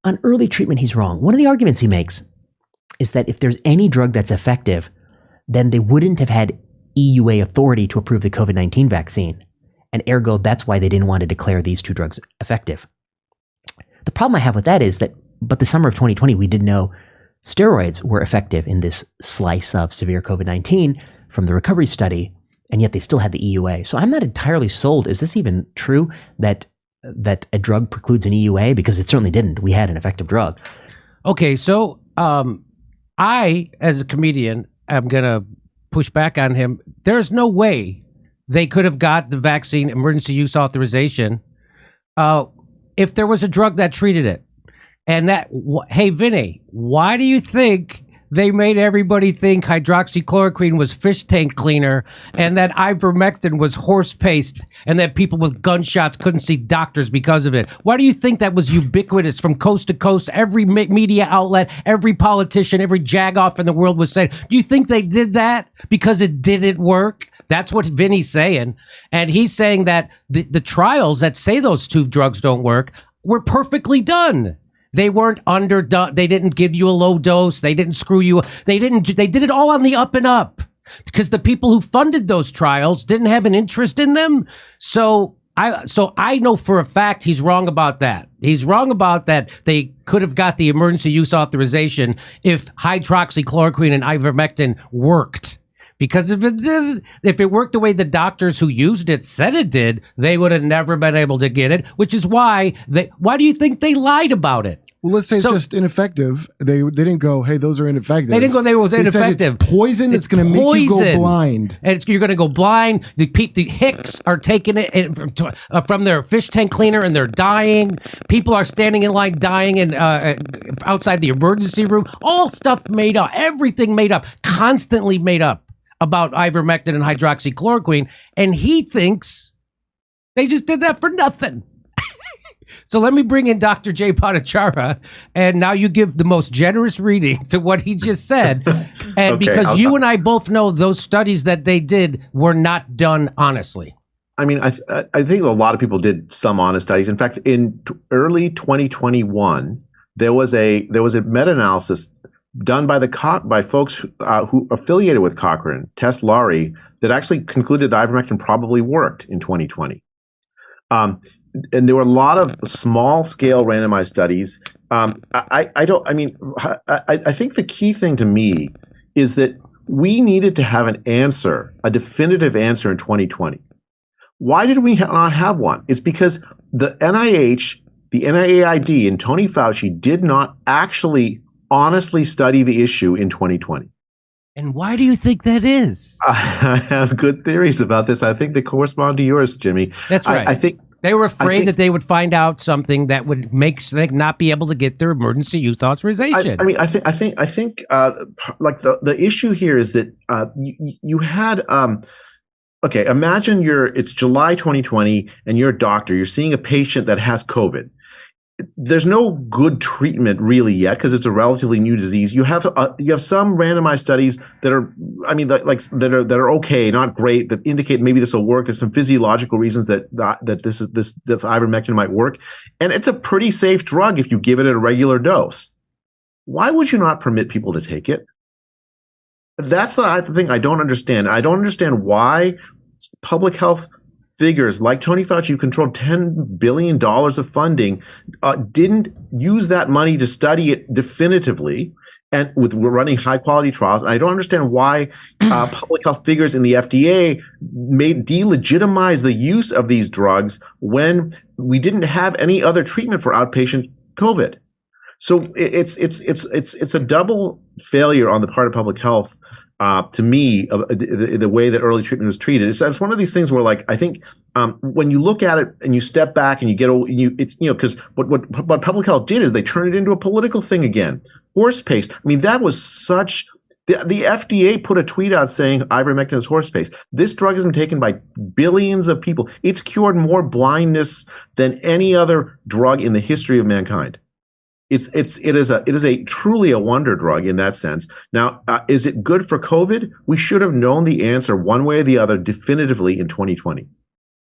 On early treatment, he's wrong. One of the arguments he makes is that if there's any drug that's effective, then they wouldn't have had EUA authority to approve the COVID-19 vaccine. And ergo, that's why they didn't want to declare these two drugs effective. The problem I have with that is that, but the summer of 2020, we did know steroids were effective in this slice of severe COVID-19 from the recovery study, and yet they still had the EUA. So I'm not entirely sold. Is this even true that a drug precludes an EUA? Because it certainly didn't. We had an effective drug. Okay, so I, as a comedian, am going to push back on him. There's no way they could have got the vaccine emergency use authorization if there was a drug that treated it. And that, hey, Vinny, why do you think they made everybody think hydroxychloroquine was fish tank cleaner and that ivermectin was horse paste and that people with gunshots couldn't see doctors because of it? Why do you think that was ubiquitous from coast to coast? Every media outlet, every politician, every jagoff in the world was saying, do you think they did that because it didn't work? That's what Vinny's saying. And he's saying that the trials that say those two drugs don't work were perfectly done. They weren't underdone. They didn't give you a low dose. They didn't screw you. They did it all on the up and up because the people who funded those trials didn't have an interest in them. So I know for a fact he's wrong about that. He's wrong about that. They could have got the emergency use authorization if hydroxychloroquine and ivermectin worked. Because if it worked the way the doctors who used it said it did, they would have never been able to get it, which is why do you think they lied about it? Well, let's say it's just ineffective. They didn't go, hey, those are ineffective. They didn't go, they was ineffective. It's poison. It's going to make you go blind. And you're going to go blind. The hicks are taking it from their fish tank cleaner and they're dying. People are standing in line dying and outside the emergency room. All stuff made up. Everything made up. Constantly made up about ivermectin and hydroxychloroquine. And he thinks they just did that for nothing. So let me bring in Dr. J. Bhattacharya, and now you give the most generous reading to what he just said. And okay, because you and I both know those studies that they did were not done honestly. I mean, I think a lot of people did some honest studies. In fact, in early 2021, there was a meta-analysis done by folks who affiliated with Cochrane, Tess Lowry, that actually concluded ivermectin probably worked in 2020. And there were a lot of small-scale randomized studies. I think the key thing to me is that we needed to have an answer, a definitive answer in 2020. Why did we not have one? It's because the NIH, the NIAID, and Tony Fauci did not actually honestly study the issue in 2020. And why do you think that is? I have good theories about this. I think they correspond to yours, Jimmy. That's right. I think they were afraid that they would find out something that would make them not be able to get their emergency use authorization. I think like the issue here is that you had okay, imagine it's July 2020 and you're a doctor. You're seeing a patient that has COVID. There's no good treatment really yet because it's a relatively new disease. You have some randomized studies that are, that are okay, not great, that indicate maybe this will work. There's some physiological reasons that this ivermectin might work, and it's a pretty safe drug if you give it at a regular dose. Why would you not permit people to take it? That's the thing I don't understand. I don't understand why public health figures like Tony Fauci, who controlled $10 billion of funding, didn't use that money to study it definitively and we're running high quality trials. And I don't understand why public health figures in the FDA delegitimize the use of these drugs when we didn't have any other treatment for outpatient COVID. So it's a double failure on the part of public health. To me, the way that early treatment was treated, it's one of these things where, like, I think when you look at it and you step back and because what public health did is they turned it into a political thing again. Horse paste. I mean, that was such. The FDA put a tweet out saying ivermectin is horse paste. This drug has been taken by billions of people. It's cured more blindness than any other drug in the history of mankind. It is a truly a wonder drug in that sense. Now, is it good for COVID? We should have known the answer one way or the other definitively in 2020.